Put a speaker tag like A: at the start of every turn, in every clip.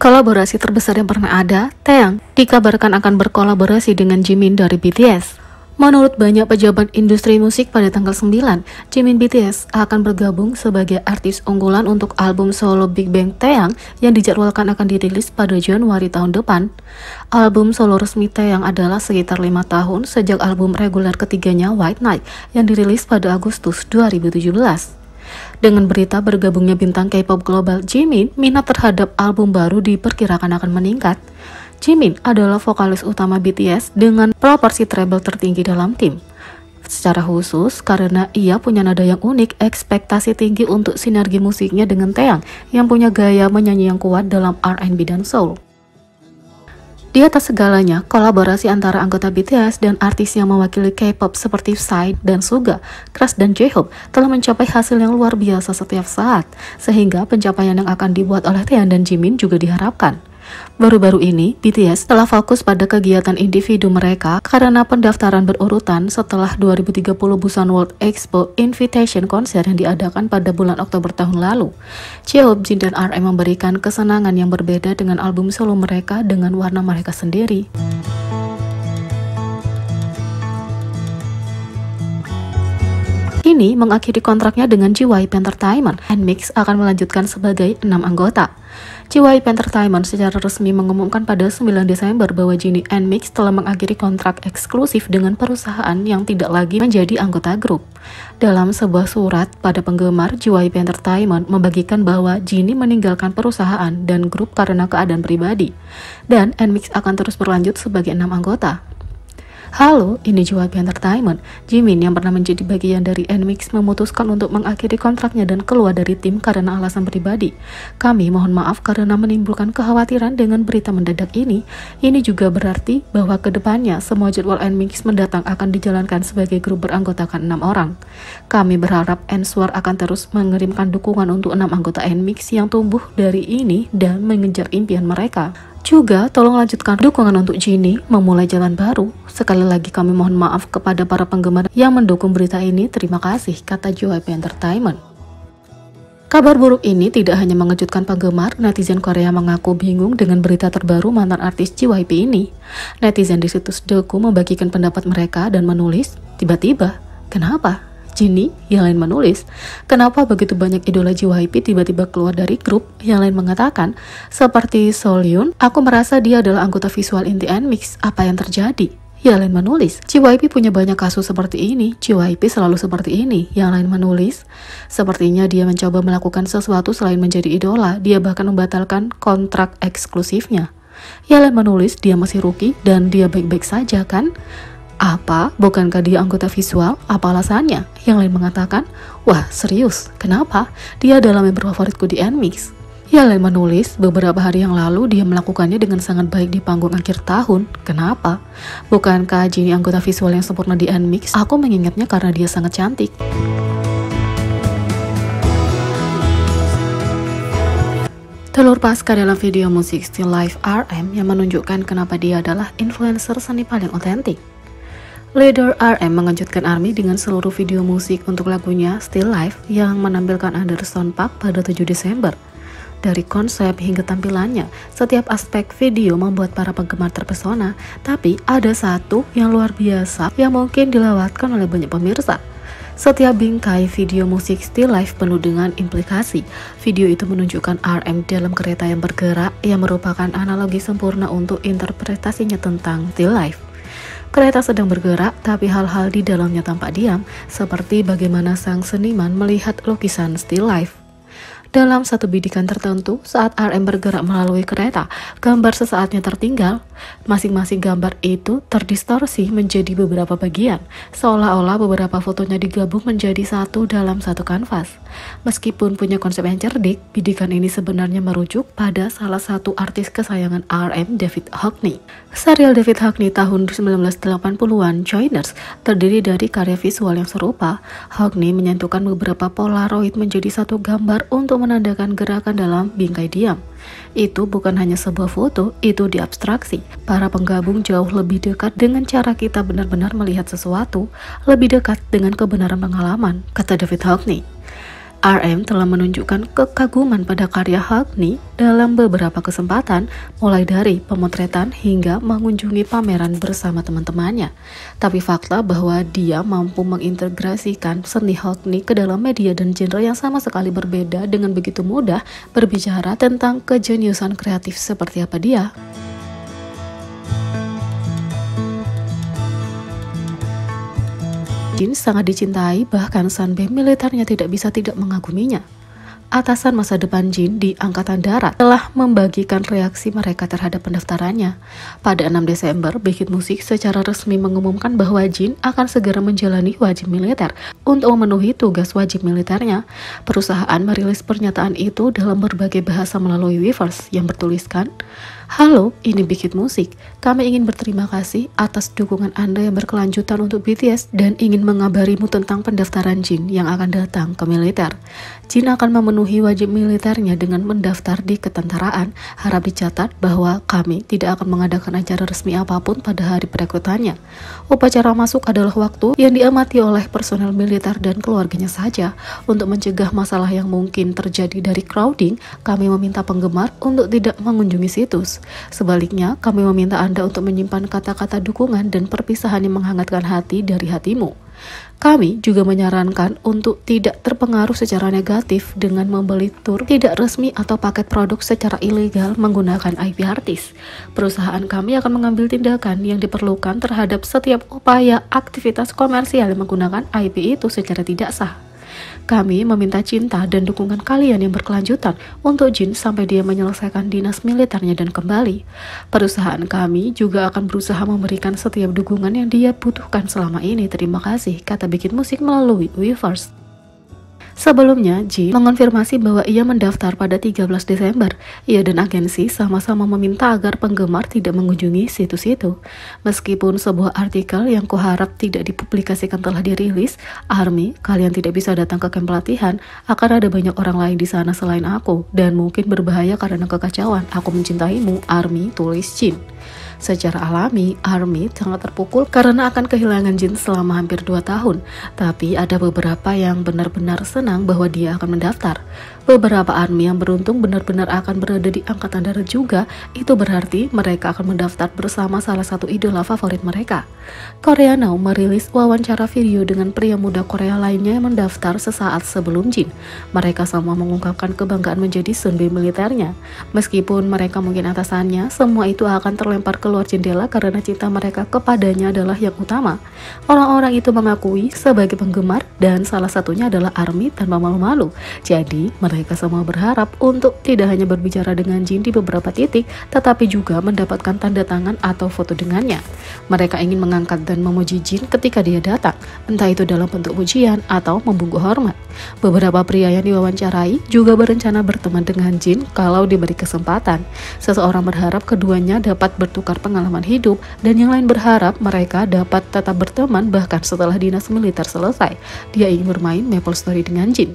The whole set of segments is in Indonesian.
A: Kolaborasi terbesar yang pernah ada, Taeyang dikabarkan akan berkolaborasi dengan Jimin dari BTS. Menurut banyak pejabat industri musik pada tanggal 9, Jimin BTS akan bergabung sebagai artis unggulan untuk album solo Big Bang Taeyang yang dijadwalkan akan dirilis pada Januari tahun depan. Album solo resmi Taeyang adalah sekitar 5 tahun sejak album reguler ketiganya White Night yang dirilis pada Agustus 2017. Dengan berita bergabungnya bintang K-pop global Jimin, minat terhadap album baru diperkirakan akan meningkat. Jimin adalah vokalis utama BTS dengan proporsi treble tertinggi dalam tim. Secara khusus, karena ia punya nada yang unik, ekspektasi tinggi untuk sinergi musiknya dengan Taeyang yang punya gaya menyanyi yang kuat dalam R&B dan soul. Di atas segalanya, kolaborasi antara anggota BTS dan artis yang mewakili K-pop seperti Psy dan Suga, Crush dan J-Hope telah mencapai hasil yang luar biasa setiap saat, sehingga pencapaian yang akan dibuat oleh Taeyang dan Jimin juga diharapkan. Baru-baru ini, BTS telah fokus pada kegiatan individu mereka karena pendaftaran berurutan setelah 2030 Busan World Expo Invitation konser yang diadakan pada bulan Oktober tahun lalu. J-Hope, Jin, dan RM memberikan kesenangan yang berbeda dengan album solo mereka dengan warna mereka sendiri. Kini mengakhiri kontraknya dengan JYP Entertainment, NMIXX akan melanjutkan sebagai 6 anggota. JYP Entertainment secara resmi mengumumkan pada 9 Desember bahwa Jennie NMIXX telah mengakhiri kontrak eksklusif dengan perusahaan yang tidak lagi menjadi anggota grup. Dalam sebuah surat pada penggemar, JYP Entertainment membagikan bahwa Jennie meninggalkan perusahaan dan grup karena keadaan pribadi, dan NMIXX akan terus berlanjut sebagai 6 anggota. Halo, ini JYP Entertainment. Jimin yang pernah menjadi bagian dari NMIXX memutuskan untuk mengakhiri kontraknya dan keluar dari tim karena alasan pribadi. Kami mohon maaf karena menimbulkan kekhawatiran dengan berita mendadak ini. Ini juga berarti bahwa kedepannya semua jadwal NMIXX mendatang akan dijalankan sebagai grup beranggotakan 6 orang. Kami berharap Enswar akan terus mengirimkan dukungan untuk 6 anggota NMIXX yang tumbuh dari ini dan mengejar impian mereka. Juga tolong lanjutkan dukungan untuk Jennie memulai jalan baru. Sekali lagi kami mohon maaf kepada para penggemar yang mendukung berita ini. Terima kasih, kata JYP Entertainment. Kabar buruk ini tidak hanya mengejutkan penggemar, netizen Korea mengaku bingung dengan berita terbaru mantan artis JYP ini. Netizen di situs Doku membagikan pendapat mereka dan menulis, tiba-tiba, kenapa? Jennie yang lain menulis, kenapa begitu banyak idola JYP tiba-tiba keluar dari grup? Yang lain mengatakan, seperti Soleon, aku merasa dia adalah anggota visual inti NMIXX, apa yang terjadi? Yang lain menulis, JYP punya banyak kasus seperti ini, JYP selalu seperti ini. Yang lain menulis, sepertinya dia mencoba melakukan sesuatu selain menjadi idola, dia bahkan membatalkan kontrak eksklusifnya. Yang lain menulis, dia masih rookie dan dia baik-baik saja kan? Apa? Bukankah dia anggota visual? Apa alasannya? Yang lain mengatakan, wah serius, kenapa? Dia adalah member favoritku di NMIXX. Yang lain menulis, beberapa hari yang lalu dia melakukannya dengan sangat baik di panggung akhir tahun. Kenapa? Bukankah Jennie anggota visual yang sempurna di NMIXX? Aku mengingatnya karena dia sangat cantik. Telur Pasca dalam video musik Still Life RM yang menunjukkan kenapa dia adalah influencer seni paling otentik. Leader RM mengejutkan ARMY dengan seluruh video musik untuk lagunya Still Life yang menampilkan Anderson .Paak pada 7 Desember. Dari konsep hingga tampilannya, setiap aspek video membuat para penggemar terpesona, tapi ada satu yang luar biasa yang mungkin dilewatkan oleh banyak pemirsa. Setiap bingkai video musik Still Life penuh dengan implikasi. Video itu menunjukkan RM dalam kereta yang bergerak yang merupakan analogi sempurna untuk interpretasinya tentang Still Life. Kereta sedang bergerak, tapi hal-hal di dalamnya tampak diam, seperti bagaimana sang seniman melihat lukisan Still Life. Dalam satu bidikan tertentu, saat RM bergerak melalui kereta, gambar sesaatnya tertinggal. Masing-masing gambar itu terdistorsi menjadi beberapa bagian, seolah-olah beberapa fotonya digabung menjadi satu dalam satu kanvas. Meskipun punya konsep yang cerdik, bidikan ini sebenarnya merujuk pada salah satu artis kesayangan RM, David Hockney. Serial David Hockney tahun 1980-an, Joiners, terdiri dari karya visual yang serupa. Hockney menyentuhkan beberapa polaroid menjadi satu gambar untuk menandakan gerakan dalam bingkai diam. Itu bukan hanya sebuah foto, itu diabstraksi. Para penggabung jauh lebih dekat dengan cara kita benar-benar melihat sesuatu, lebih dekat dengan kebenaran pengalaman, kata David Hockney. RM telah menunjukkan kekaguman pada karya Hockney dalam beberapa kesempatan, mulai dari pemotretan hingga mengunjungi pameran bersama teman-temannya. Tapi fakta bahwa dia mampu mengintegrasikan seni Hockney ke dalam media dan genre yang sama sekali berbeda dengan begitu mudah berbicara tentang kejeniusan kreatif seperti apa dia. Jin sangat dicintai, bahkan Sunbeam militernya tidak bisa tidak mengaguminya. Atasan masa depan Jin di Angkatan Darat telah membagikan reaksi mereka terhadap pendaftarannya. Pada 6 Desember, Big Hit Music secara resmi mengumumkan bahwa Jin akan segera menjalani wajib militer. Untuk memenuhi tugas wajib militernya, perusahaan merilis pernyataan itu dalam berbagai bahasa melalui Weverse yang bertuliskan, "Halo, ini Big Hit Music. Kami ingin berterima kasih atas dukungan Anda yang berkelanjutan untuk BTS dan ingin mengabarimu tentang pendaftaran Jin yang akan datang ke militer. Jin akan memenuhi wajib militernya dengan mendaftar di ketentaraan. Harap dicatat bahwa kami tidak akan mengadakan acara resmi apapun pada hari perekrutannya. Upacara masuk adalah waktu yang diamati oleh personel militer dan keluarganya saja. Untuk mencegah masalah yang mungkin terjadi dari crowding, kami meminta penggemar untuk tidak mengunjungi situs. Sebaliknya, kami meminta Anda untuk menyimpan kata-kata dukungan dan perpisahan yang menghangatkan hati dari hatimu. Kami juga menyarankan untuk tidak terpengaruh secara negatif dengan membeli tur tidak resmi atau paket produk secara ilegal menggunakan IP artis. Perusahaan kami akan mengambil tindakan yang diperlukan terhadap setiap upaya aktivitas komersial yang menggunakan IP itu secara tidak sah. Kami meminta cinta dan dukungan kalian yang berkelanjutan untuk Jin sampai dia menyelesaikan dinas militernya dan kembali. Perusahaan kami juga akan berusaha memberikan setiap dukungan yang dia butuhkan selama ini. Terima kasih," kata Big Hit Music melalui Weverse. Sebelumnya, Jin mengonfirmasi bahwa ia mendaftar pada 13 Desember. Ia dan agensi sama-sama meminta agar penggemar tidak mengunjungi situs itu. Meskipun sebuah artikel yang kuharap tidak dipublikasikan telah dirilis, "ARMY, kalian tidak bisa datang ke camp pelatihan. Akan ada banyak orang lain di sana selain aku, dan mungkin berbahaya karena kekacauan. Aku mencintaimu, ARMY," tulis Jin. Secara alami, ARMY sangat terpukul karena akan kehilangan Jin selama hampir 2 tahun. Tapi ada beberapa yang benar-benar senang bahwa dia akan mendaftar. Beberapa ARMY yang beruntung benar-benar akan berada di Angkatan Darat juga. Itu berarti mereka akan mendaftar bersama salah satu idola favorit mereka. Korea Now merilis wawancara video dengan pria muda Korea lainnya yang mendaftar sesaat sebelum Jin. Mereka semua mengungkapkan kebanggaan menjadi Sunbeam militernya. Meskipun mereka mungkin atasannya, semua itu akan terlempar keluar jendela karena cinta mereka kepadanya adalah yang utama. Orang-orang itu mengakui sebagai penggemar dan salah satunya adalah ARMY tanpa malu-malu. Jadi mereka semua berharap untuk tidak hanya berbicara dengan Jin di beberapa titik, tetapi juga mendapatkan tanda tangan atau foto dengannya. Mereka ingin mengangkat dan memuji Jin ketika dia datang, entah itu dalam bentuk pujian atau membungkuk hormat. Beberapa pria yang diwawancarai juga berencana berteman dengan Jin kalau diberi kesempatan. Seseorang berharap keduanya dapat bertukar pengalaman hidup, dan yang lain berharap mereka dapat tetap berteman bahkan setelah dinas militer selesai. Dia ingin bermain Maple Story dengan Jin.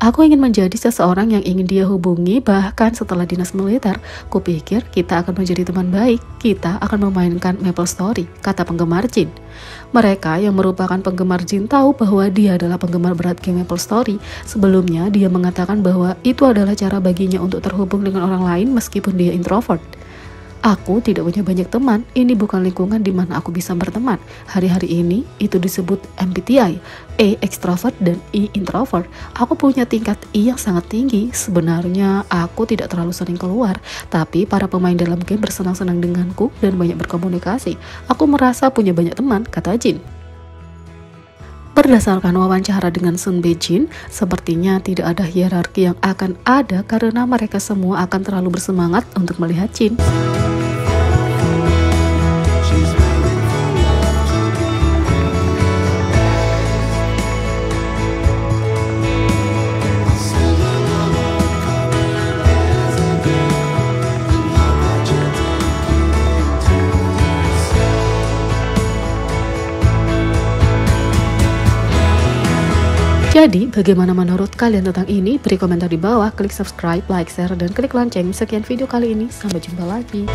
A: "Aku ingin menjadi seseorang yang ingin dia hubungi bahkan setelah dinas militer. Kupikir kita akan menjadi teman baik. Kita akan memainkan Maple Story," kata penggemar Jin. Mereka yang merupakan penggemar Jin tahu bahwa dia adalah penggemar berat game Maple Story. Sebelumnya dia mengatakan bahwa itu adalah cara baginya untuk terhubung dengan orang lain meskipun dia introvert. "Aku tidak punya banyak teman. Ini bukan lingkungan di mana aku bisa berteman. Hari-hari ini itu disebut MBTI, E extrovert dan I introvert. Aku punya tingkat I yang sangat tinggi. Sebenarnya aku tidak terlalu sering keluar, tapi para pemain dalam game bersenang-senang denganku dan banyak berkomunikasi. Aku merasa punya banyak teman," kata Jin. Berdasarkan wawancara dengan Sun Bae-jin, sepertinya tidak ada hierarki yang akan ada karena mereka semua akan terlalu bersemangat untuk melihat Jin. Jadi, bagaimana menurut kalian tentang ini? Beri komentar di bawah, klik subscribe, like, share, dan klik lonceng. Sekian video kali ini, sampai jumpa lagi.